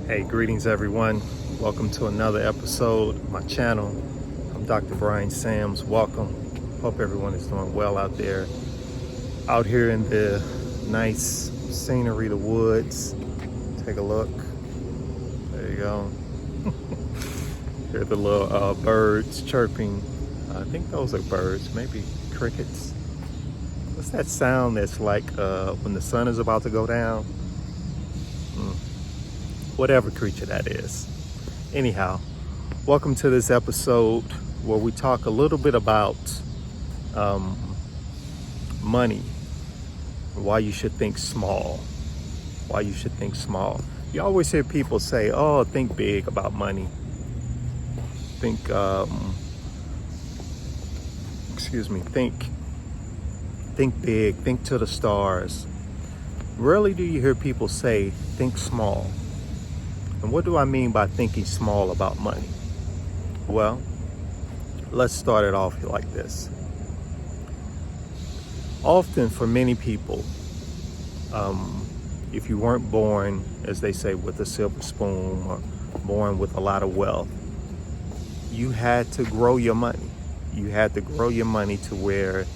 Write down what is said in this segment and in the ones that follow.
Hey, greetings everyone. Welcome to another episode of my channel. I'm Dr. Brian Sams. Welcome. Hope everyone is doing well out there. Out here in the nice scenery, the woods. Take a look. There you go. Hear the little birds chirping. I think those are birds, maybe crickets. What's that sound that's like when the sun is about to go down? Whatever creature that is. Anyhow, welcome to this episode where we talk a little bit about money, why you should think small, You always hear people say, oh, think big about money. Think big, think to the stars. Rarely do you hear people say, think small. And what do I mean by thinking small about money? Well, let's start it off like this. Often for many people, if you weren't born, as they say, with a silver spoon or born with a lot of wealth, you had to grow your money. You had to grow your money to where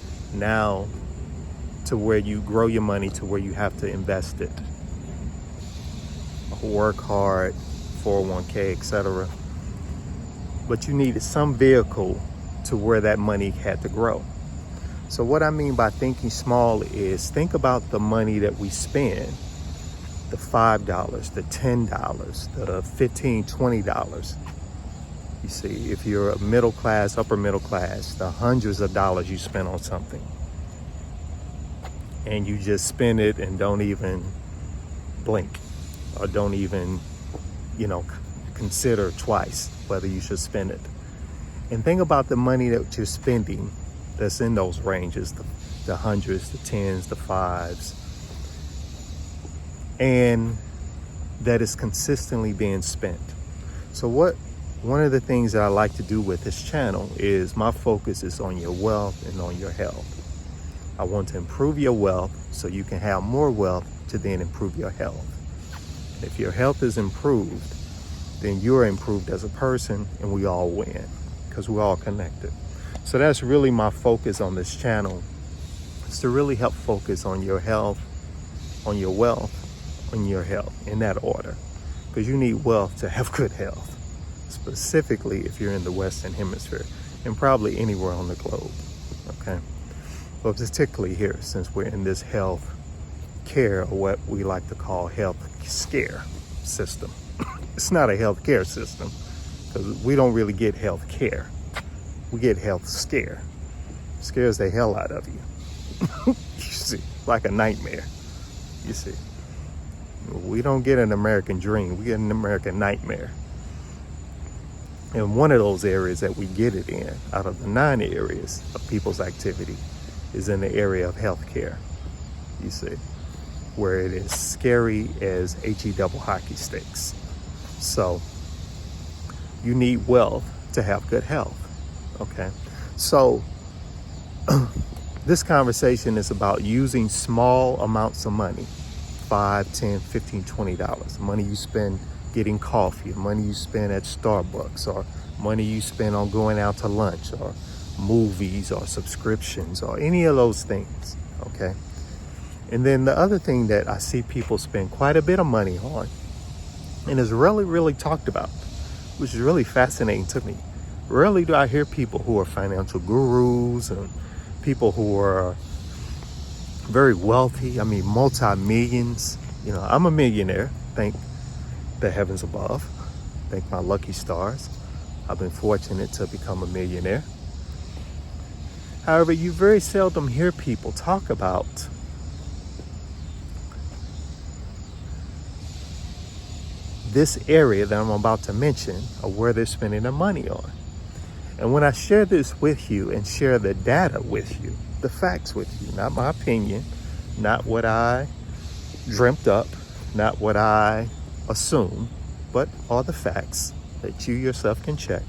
you grow your money to where you have to invest it. Work hard, 401k, etc. But you needed some vehicle to where that money had to grow. So what I mean by thinking small is think about the money that we spend, the $5, the $10, the $15, $20. You see, if you're a middle class, upper middle class, the hundreds of dollars you spend on something. And you just spend it and don't even blink. Or don't even, consider twice whether you should spend it. And think about the money that you're spending that's in those ranges, the hundreds, the tens, the fives, and that is consistently being spent. So one of the things that I like to do with this channel is my focus is on your wealth and on your health. I want to improve your wealth so you can have more wealth to then improve your health. If your health is improved, then you're improved as a person and we all win because we're all connected. So that's really my focus on this channel, is to really help focus on your health, on your wealth, on your health in that order. Because you need wealth to have good health, specifically if you're in the Western Hemisphere and probably anywhere on the globe, okay? But particularly here, since we're in this health care, or what we like to call health scare system. It's not a health care system because we don't really get health care. We get health scare. Scares the hell out of you. You see, like a nightmare. You see, we don't get an American dream. We get an American nightmare. And one of those areas that we get it in, out of the 9 areas of people's activity, is in the area of healthcare. You see, where it is scary as HE double hockey sticks. So you need wealth to have good health, okay? So this conversation is about using small amounts of money, $5, $10, $15, $20, money you spend getting coffee, money you spend at Starbucks, or money you spend on going out to lunch, or movies, or subscriptions, or any of those things, okay? And then the other thing that I see people spend quite a bit of money on, and is really, really talked about, which is really fascinating to me. Rarely do I hear people who are financial gurus and people who are very wealthy, multi-millions. I'm a millionaire, thank the heavens above, thank my lucky stars. I've been fortunate to become a millionaire. However, you very seldom hear people talk about this area that I'm about to mention, of where they're spending their money on. And when I share this with you and share the data with you, the facts with you, not my opinion, not what I dreamt up, not what I assume, but all the facts that you yourself can check.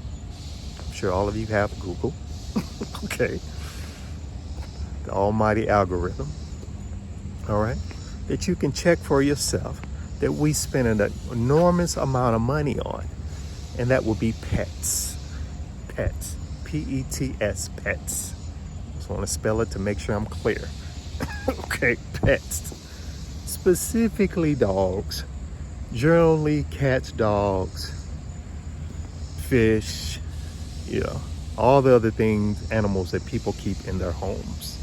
I'm sure all of you have Google, okay? The almighty algorithm, all right? That you can check for yourself that we spend an enormous amount of money on, and that would be pets. Pets. P-E-T-S, pets. Just want to spell it to make sure I'm clear. Okay, pets. Specifically dogs. Generally cats, dogs, fish, all the other things, animals that people keep in their homes.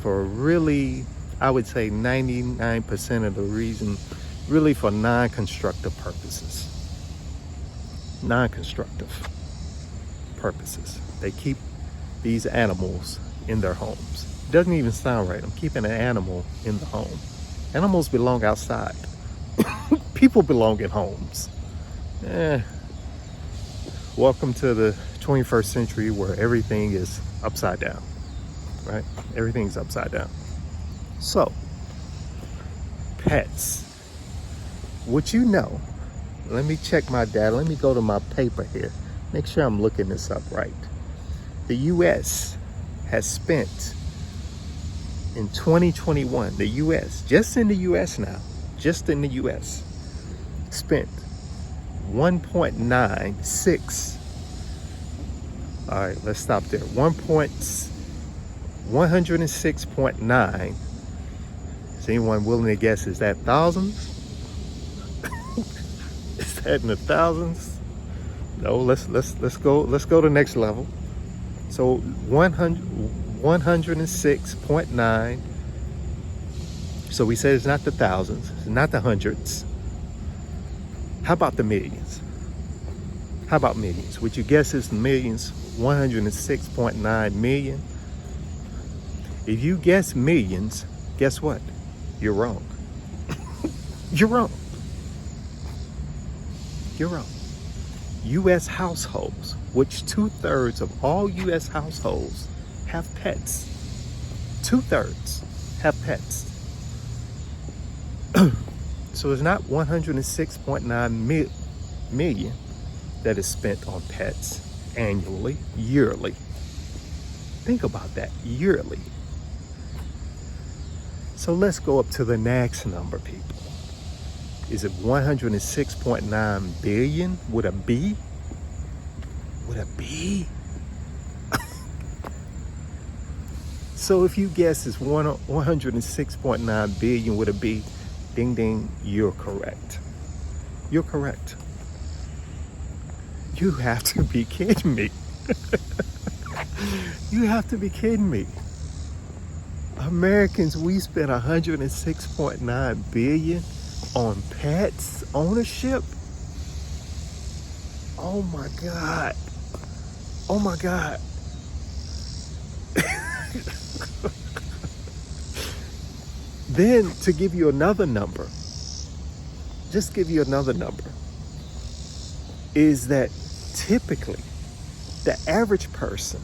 For really, I would say 99% of the reason, really for non-constructive purposes. Non-constructive purposes. They keep these animals in their homes. It doesn't even sound right. I'm keeping an animal in the home. Animals belong outside. People belong in homes. Welcome to the 21st century where everything is upside down, right? Everything's upside down. So, pets. What you know, let me check my data. Let me go to my paper here. Make sure I'm looking this up right. The U.S. has spent in 2021, the U.S., just in the U.S. now, just in the U.S., spent 1.96. All right, let's stop there. 106.9. Is anyone willing to guess? Is that thousands? Is that in the thousands? No. Let's go to the next level. So 106.9. So we said it's not the thousands, it's not the hundreds. How about the millions? How about millions? Would you guess it's millions? 106.9 million. If you guess millions, guess what? You're wrong. You're wrong. You're wrong. U.S. households, which 2/3 of all U.S. households have pets. 2/3 have pets. So it's not 106.9 million that is spent on pets annually, yearly. Think about that, yearly. So let's go up to the next number, people. Is it 106.9 billion with a B? With a B? So if you guess it's 106.9 billion with a B, ding ding, you're correct. You're correct. You have to be kidding me. You have to be kidding me. Americans, we spend 106.9 billion on pets ownership. Oh my God. Oh my God. Then to give you another number, just give you another number, is that typically the average person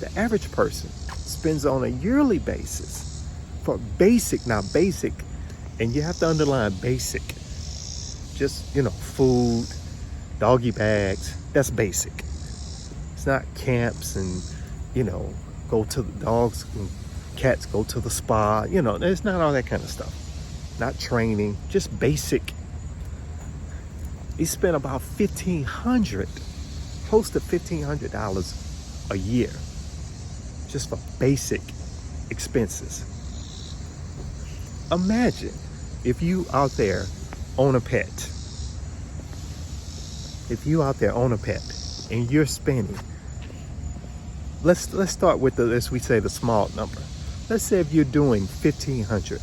spends on a yearly basis for basic, and you have to underline basic, just, food, doggy bags, that's basic. It's not camps and, go to the dogs and cats go to the spa, there's not all that kind of stuff. Not training, just basic. He spent about close to $1,500 a year just for basic expenses. Imagine if you out there own a pet. If you out there own a pet and you're spending, let's start with the small number. Let's say if you're doing $1,500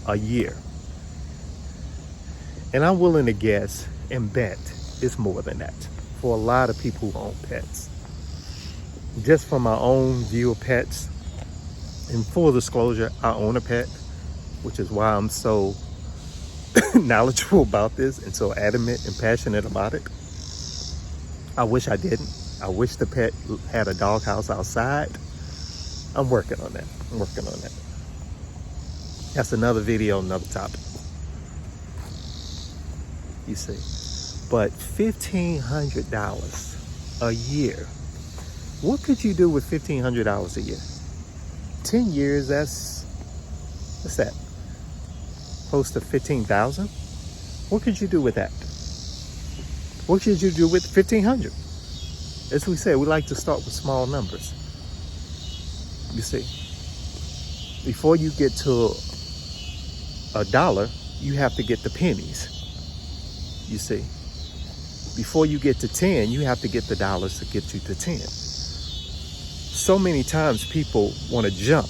a year, and I'm willing to guess and bet it's more than that for a lot of people who own pets. Just from my own view of pets, in full disclosure, I own a pet, which is why I'm so knowledgeable about this and so adamant and passionate about it. I wish I didn't. I wish the pet had a doghouse outside. I'm working on that. That's another video, another topic. You see. But $1,500 a year. What could you do with $1,500 a year? 10 years, what's that? close to 15,000. What could you do with that? What should you do with 1,500? As we say, we like to start with small numbers. You see, before you get to a dollar, you have to get the pennies. You see, before you get to 10, you have to get the dollars to get you to 10. So many times people want to jump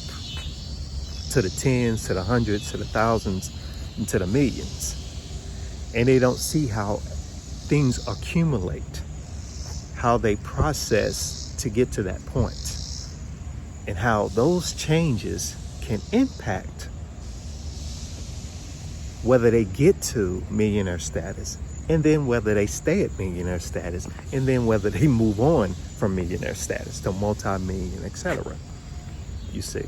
to the tens, to the hundreds, to the thousands, and to the millions. And they don't see how things accumulate, how they process to get to that point, and how those changes can impact whether they get to millionaire status, and then whether they stay at millionaire status, and then whether they move on from millionaire status to multi-million, etc. You see,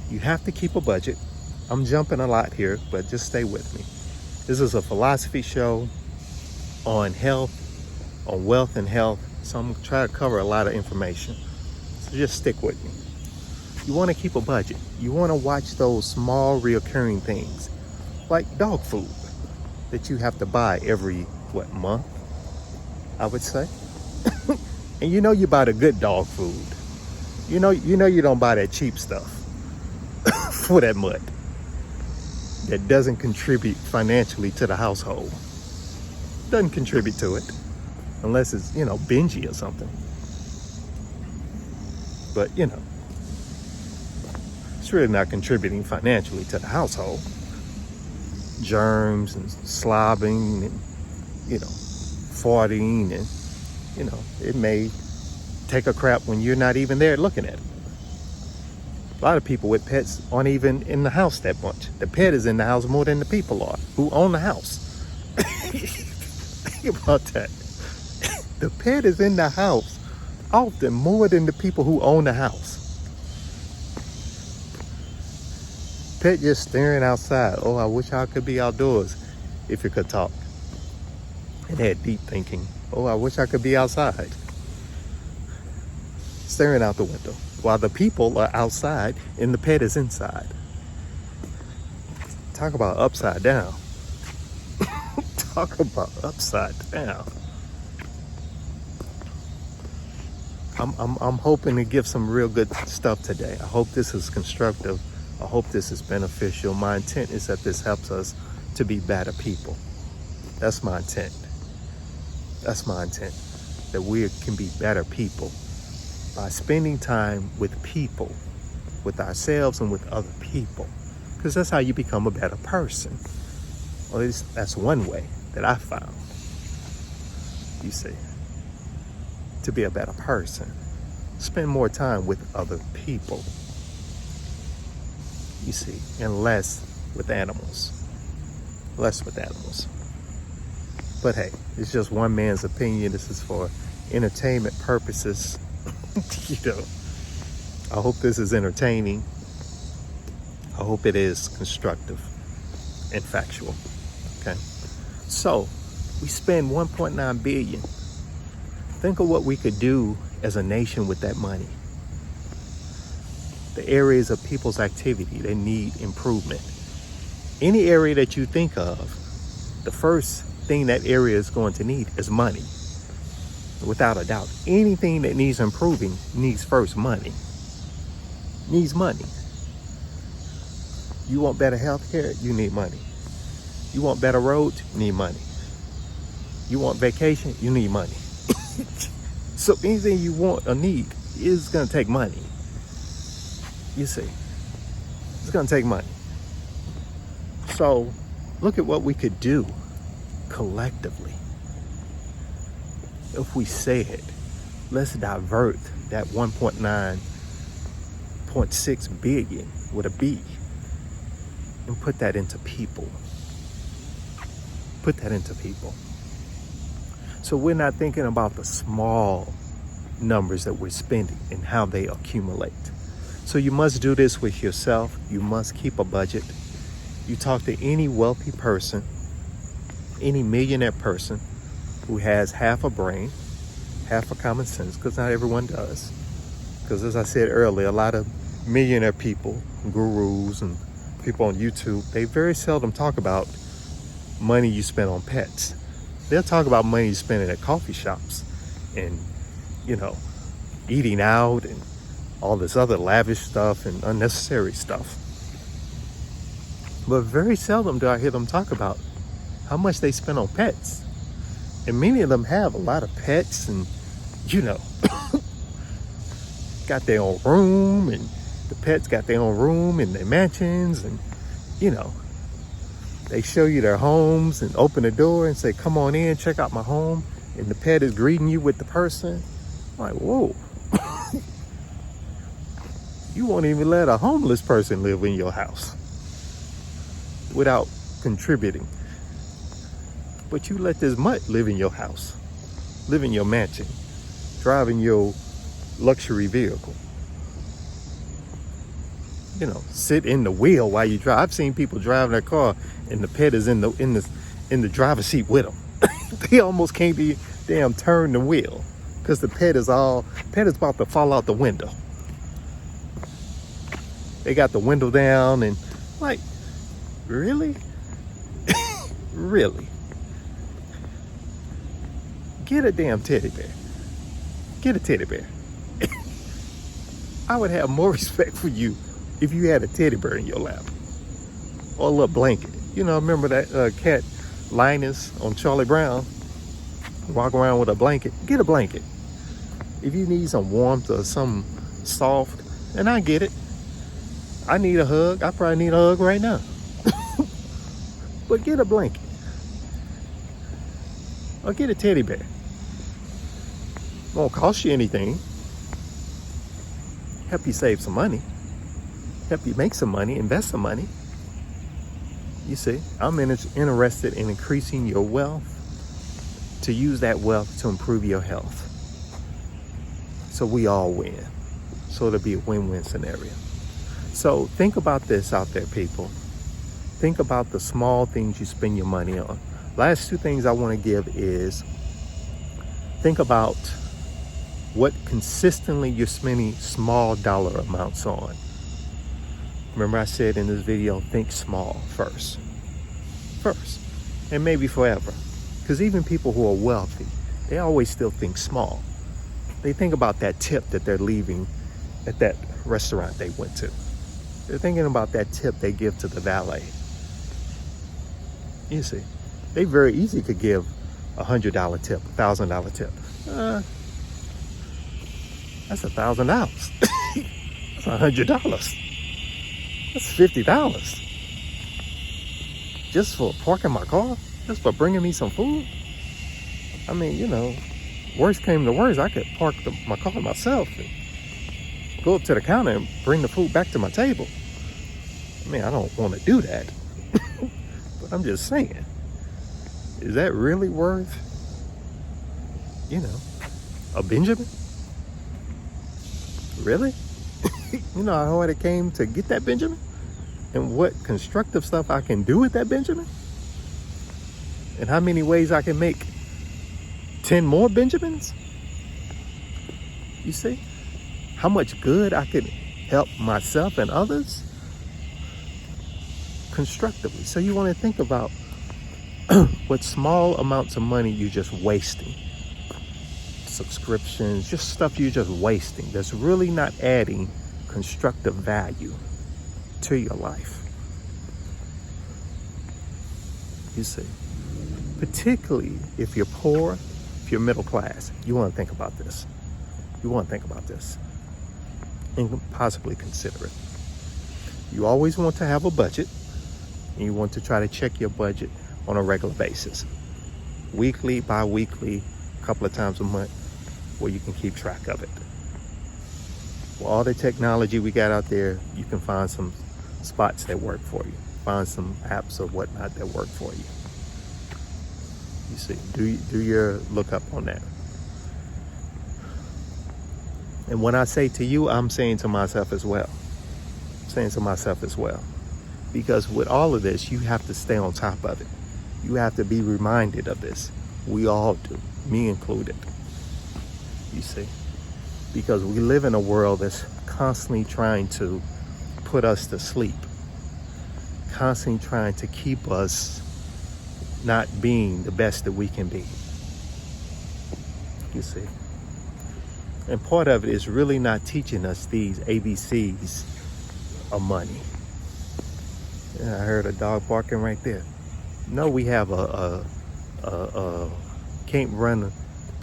you have to keep a budget. I'm jumping a lot here, but just stay with me. This is a philosophy show on health, on wealth and health. So I'm trying to cover a lot of information. So just stick with me. You want to keep a budget. You want to watch those small reoccurring things, like dog food that you have to buy every, month, I would say. And you know you buy the good dog food. You know you don't buy that cheap stuff for that month that doesn't contribute financially to the household. Doesn't contribute to it unless it's, bingy or something. But, it's really not contributing financially to the household. Germs and slobbing and, farting and, it may take a crap when you're not even there looking at it. A lot of people with pets aren't even in the house that much. The pet is in the house more than the people are who own the house. Think about that. The pet is in the house often more than the people who own the house. Pet just staring outside. Oh, I wish I could be outdoors if it could talk. It had deep thinking. Oh, I wish I could be outside. Staring out the window while the people are outside and the pet is inside. Talk about upside down. Talk about upside down. I'm hoping to give some real good stuff today. I hope this is constructive. I hope this is beneficial. My intent is that this helps us to be better people. That's my intent. That's my intent. That we can be better people by spending time with people, with ourselves and with other people. Because that's how you become a better person. Or at least that's one way that I found, you see, to be a better person. Spend more time with other people, you see, and less with animals. Less with animals. But hey, it's just one man's opinion. This is for entertainment purposes. I hope this is entertaining. I hope it is constructive and factual. Okay. So we spend 1.9 billion. Think of what we could do as a nation with that money. The areas of people's activity that need improvement. Any area that you think of, the first thing that area is going to need is money. Without a doubt, anything that needs improving needs first money. Needs money. You want better health care? You need money. You want better roads? You need money. You want vacation? You need money. So anything you want or need is going to take money. You see, it's going to take money. So look at what we could do collectively. If we said, let's divert that 1.6 billion with a B and put that into people. Put that into people. So we're not thinking about the small numbers that we're spending and how they accumulate. So you must do this with yourself. You must keep a budget. You talk to any wealthy person, any millionaire person who has half a brain, half a common sense, because not everyone does. Because as I said earlier, a lot of millionaire people, gurus and people on YouTube, they very seldom talk about money you spend on pets. They'll talk about money you spend at coffee shops and, you know, eating out and all this other lavish stuff and unnecessary stuff. But very seldom do I hear them talk about how much they spend on pets. And many of them have a lot of pets and, you know, got their own room, and the pets got their own room in their mansions, and, you know, they show you their homes and open the door and say, come on in, check out my home. And the pet is greeting you with the person. I'm like, whoa. You won't even let a homeless person live in your house without contributing. But you let this mutt live in your house, live in your mansion, driving your luxury vehicle. You know, sit in the wheel while you drive. I've seen people driving their car and the pet is in the driver's seat with them. They almost can't be damn turn the wheel because the pet is about to fall out the window. They got the window down and like, really? Really? Get a damn teddy bear. Get a teddy bear. I would have more respect for you if you had a teddy bear in your lap or a little blanket. You know, remember that cat Linus on Charlie Brown? Walk around with a blanket. Get a blanket. If you need some warmth or some soft, and I get it. I need a hug. I probably need a hug right now. But get a blanket. Or get a teddy bear. Won't cost you anything. Help you save some money. Help you make some money, invest some money. You see, I'm interested in increasing your wealth, to use that wealth to improve your health. So we all win. So it'll be a win-win scenario. So think about this out there, people. Think about the small things you spend your money on. Last two things I want to give is think about what consistently you're spending small dollar amounts on. Remember I said in this video, think small first, and maybe forever. Because even people who are wealthy, they always still think small. They think about that tip that they're leaving at that restaurant they went to. They're thinking about that tip they give to the valet. You see, they very easily could give $100 tip, $1,000 tip. That's $1,000. That's $100. That's $50. Just for parking my car? Just for bringing me some food? I mean, you know, worst came to worst, I could park my car myself and go up to the counter and bring the food back to my table. I mean, I don't want to do that. But I'm just saying, is that really worth, you know, a Benjamin? Really? You know how hard it came to get that Benjamin? And what constructive stuff I can do with that Benjamin? And how many ways I can make 10 more Benjamins? You see? How much good I could help myself and others constructively. So you want to think about what small amounts of money you're just wasting. Subscriptions, just stuff you're just wasting. That's really not adding constructive value to your life. You see, particularly if you're poor, if you're middle class, you want to think about this. You want to think about this and possibly consider it. You always want to have a budget, and you want to try to check your budget on a regular basis. Weekly, bi-weekly, a couple of times a month, where you can keep track of it. With all the technology we got out there, you can find some spots that work for you. Find some apps or whatnot that work for you. You see, do your lookup on that. And when I say to you, I'm saying to myself as well. Because with all of this, you have to stay on top of it. You have to be reminded of this. We all do, me included. You see, because we live in a world that's constantly trying to put us to sleep. constantly trying to keep us not being the best that we can be. You see? And part of it is really not teaching us these ABCs of money. Yeah, I heard a dog barking right there. No, we have a can't run a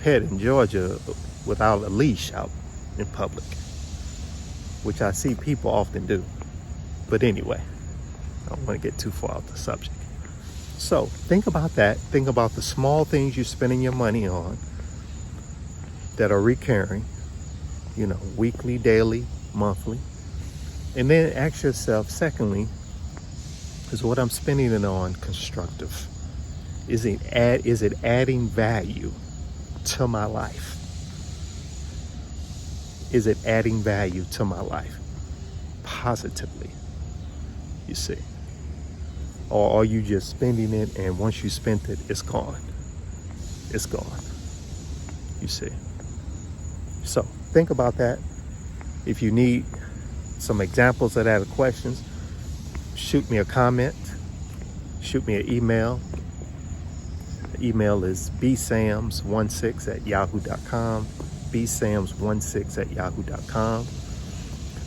pet in Georgia without a leash out in public, which I see people often do. But anyway, I don't want to get too far off the subject. So think about that. Think about the small things you're spending your money on that are recurring, weekly, daily, monthly. And then ask yourself, secondly, is what I'm spending it on constructive? Is it adding value to my life? Is it adding value to my life positively? You see? Or are you just spending it, and once you spent it, it's gone? It's gone. You see? So think about that. If you need some examples of that or questions, shoot me a comment, shoot me an email. The email is bsams16@yahoo.com, bsams16@yahoo.com.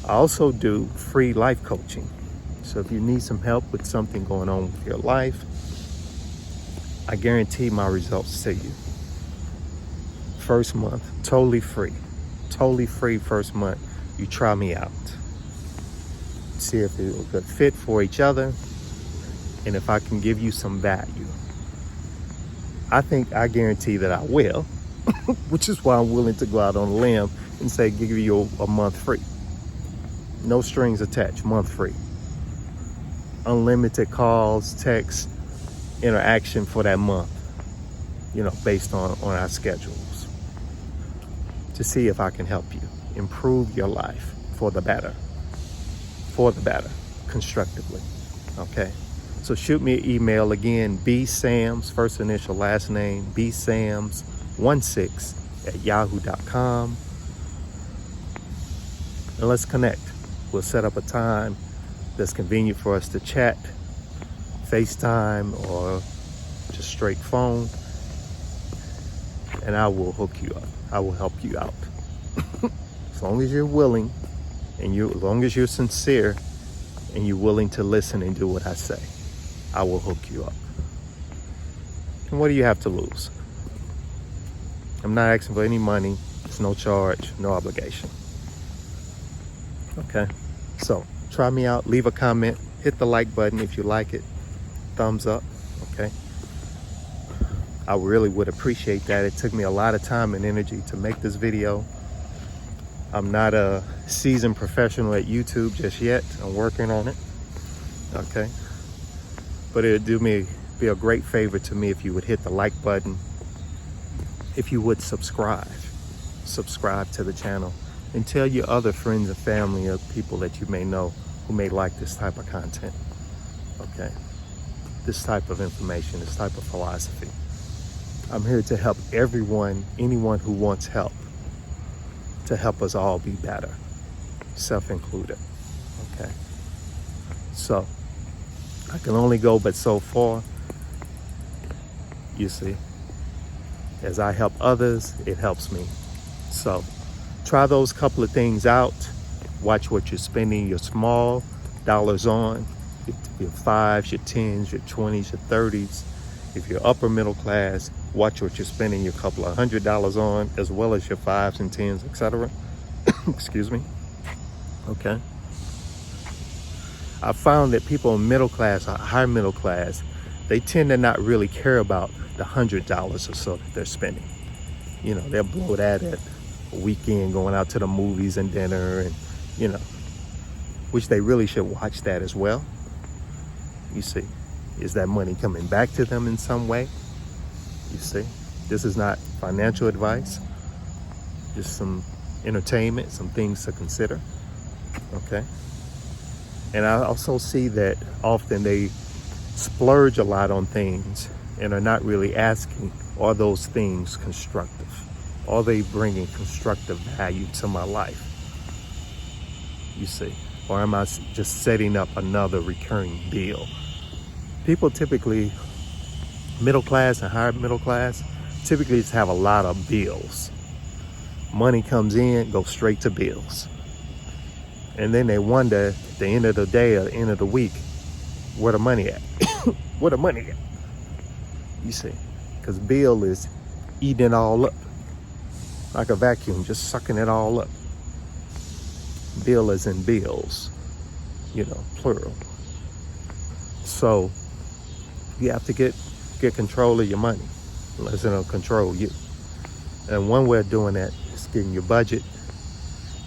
I also do free life coaching. So if you need some help with something going on with your life, I guarantee my results to you. First month, totally free first month. You try me out. See if it's a good fit for each other, and if I can give you some value. I guarantee that I will, which is why I'm willing to go out on a limb and say give you a month free. No strings attached, month free. Unlimited calls, texts, interaction for that month, based on our schedules, to see if I can help you improve your life for the better, constructively. Okay? So shoot me an email again, bsams, first initial, last name, bsams16@yahoo.com. And let's connect. We'll set up a time that's convenient for us to chat, FaceTime, or just straight phone. And I will hook you up. I will help you out. As long as you're willing, and as long as you're sincere, and you're willing to listen and do what I say, I will hook you up. And what do you have to lose? I'm not asking for any money. It's no charge, no obligation. Okay? So try me out. Leave a comment. Hit the like button if you like it. Thumbs up. Okay? I really would appreciate that. It took me a lot of time and energy to make this video. I'm not a seasoned professional at YouTube just yet. I'm working on it. Okay? But it would be a great favor to me if you would hit the like button. If you would subscribe to the channel, and tell your other friends and family or people that you may know who may like this type of content. Okay? This type of information, this type of philosophy. I'm here to help anyone who wants help, to help us all be better, self-included. Okay? So, I can only go but so far. You see, as I help others, it helps me. So, try those couple of things out. Watch what you're spending your small dollars on, your 5s, your 10s, your 20s, your 30s. If you're upper middle class, watch what you're spending your couple of $100s on, as well as your 5s and 10s, etc. Excuse me. Okay. I found that people in middle class, or higher middle class, they tend to not really care about the $100 or so that they're spending. They'll blow that at a weekend, going out to the movies and dinner, and which they really should watch that as well. You see, is that money coming back to them in some way? You see, this is not financial advice, just some entertainment, some things to consider. Okay? And I also see that often they splurge a lot on things and are not really asking, are those things constructive? Are they bringing constructive value to my life? You see, or am I just setting up another recurring bill? People typically, middle class and higher middle class, typically just have a lot of bills. Money comes in, goes straight to bills. And then they wonder at the end of the day or the end of the week, where the money at? Where the money at? You see, because bill is eating it all up. Like a vacuum, just sucking it all up. Bill is in bills, plural. So you have to get control of your money, unless it'll control you. And one way of doing that is getting your budget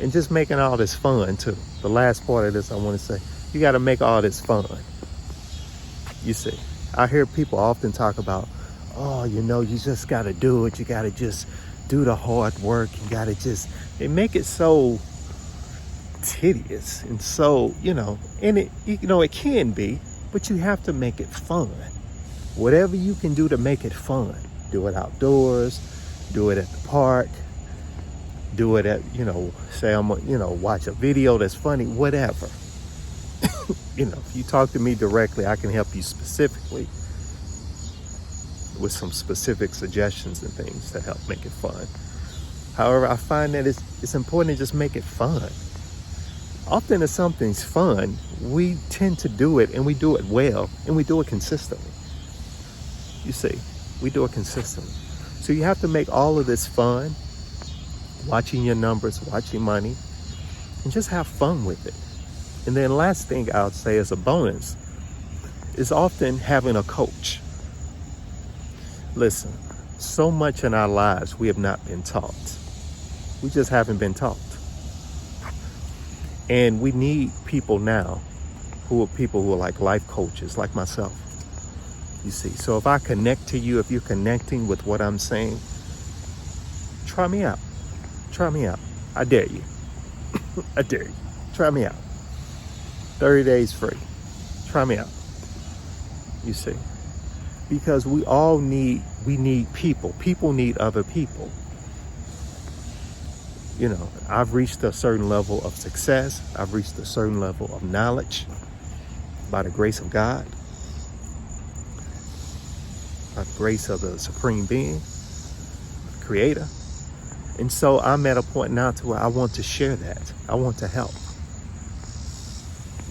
and just making all this fun too. The last part of this I want to say, you got to make all this fun. You see, I hear people often talk about, oh, you just got to do it. You got to just do the hard work. You got to they make it so tedious and so, and it can be, but you have to make it fun. Whatever you can do to make it fun. Do it outdoors, do it at the park, do it at, say I'm, watch a video that's funny, whatever. If you talk to me directly, I can help you specifically with some specific suggestions and things to help make it fun. However, I find that it's important to just make it fun. Often if something's fun, we tend to do it, and we do it well, and we do it consistently. You see, we do it consistently. So you have to make all of this fun, watching your numbers, watching money, and just have fun with it. And then last thing I would say as a bonus is often having a coach. Listen, so much in our lives we have not been taught. We just haven't been taught. And we need people now who are like life coaches, like myself. You see, so if I connect to you, if you're connecting with what I'm saying, try me out. Try me out. I dare you. I dare you. Try me out. 30 days free. Try me out. You see, because we need people. People need other people. I've reached a certain level of success. I've reached a certain level of knowledge by the grace of God, by the grace of the Supreme Being, the Creator. And so I'm at a point now to where I want to share that. I want to help.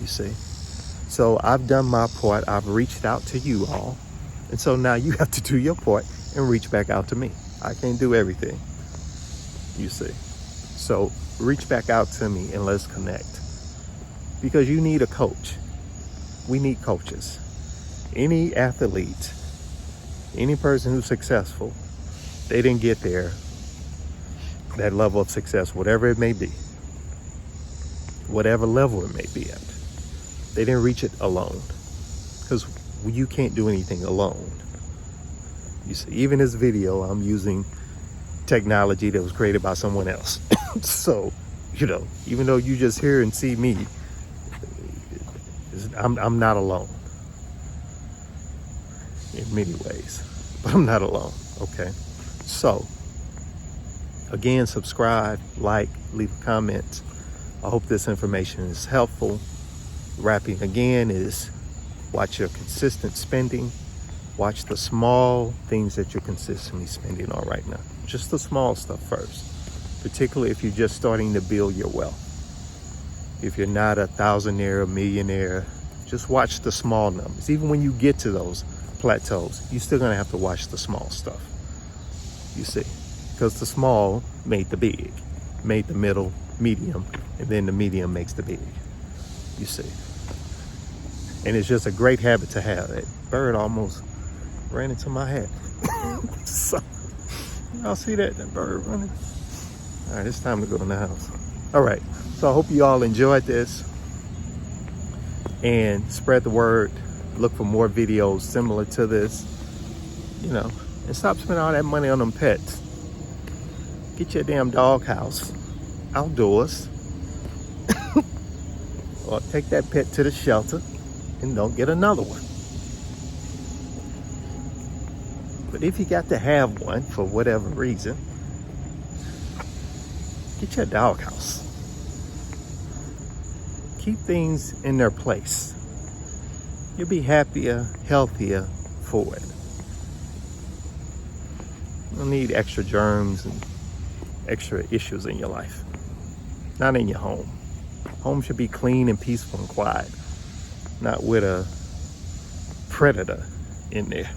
You see? So I've done my part. I've reached out to you all. And so now you have to do your part and reach back out to me. I can't do everything. You see? So reach back out to me and let's connect. Because you need a coach. We need coaches. Any athlete, any person who's successful, they didn't get there, that level of success, whatever it may be, whatever level it may be at. They didn't reach it alone, because you can't do anything alone. You see, even this video, I'm using technology that was created by someone else. So, even though you just hear and see me, I'm not alone in many ways, but I'm not alone. Okay. So again, subscribe, like, leave a comment. I hope this information is helpful. Wrapping again is watch your consistent spending. Watch the small things that you're consistently spending on right now. Just the small stuff first, particularly if you're just starting to build your wealth. If you're not a thousandaire or millionaire, just watch the small numbers. Even when you get to those plateaus, you're still gonna have to watch the small stuff. You see, because the small made the big, made the middle, medium, and then the medium makes the big. You see. And it's just a great habit to have. That bird almost ran into my head. So, y'all see that bird running? All right, it's time to go in the house. All right, so I hope you all enjoyed this and spread the word. Look for more videos similar to this, and stop spending all that money on them pets. Get your damn doghouse outdoors, or take that pet to the shelter and don't get another one. But if you got to have one for whatever reason, get your doghouse. keep things in their place. You'll be happier, healthier for it. You don't need extra germs and extra issues in your life. Not in your home. Home should be clean and peaceful and quiet, not with a predator in there.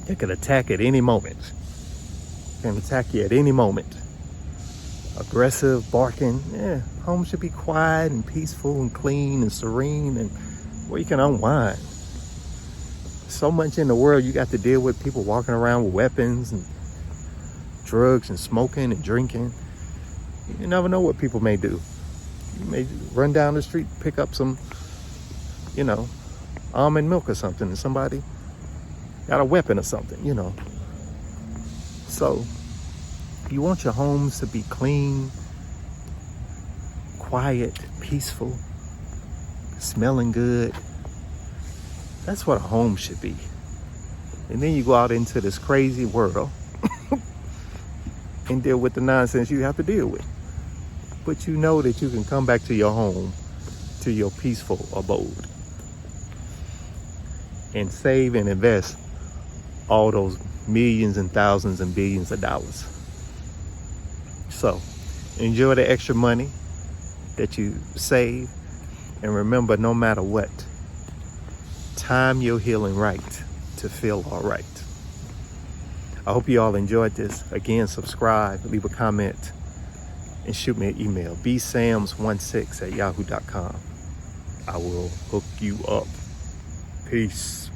They could attack at any moment. Can attack you at any moment. Aggressive, barking. Yeah, home should be quiet and peaceful and clean and serene and where you can unwind. So much in the world you got to deal with, people walking around with weapons and drugs and smoking and drinking. You never know what people may do. You may run down the street, pick up some, almond milk or something, and somebody got a weapon or something, So you want your homes to be clean, quiet, peaceful, smelling good. That's what a home should be. And then you go out into this crazy world and deal with the nonsense you have to deal with. But you know that you can come back to your home, to your peaceful abode, and save and invest all those millions and thousands and billions of dollars. So enjoy the extra money that you save, and remember, no matter what, time your healing right to feel all right. I hope you all enjoyed this. Again, subscribe, leave a comment, and shoot me an email, bsams16@yahoo.com. I will hook you up. Peace.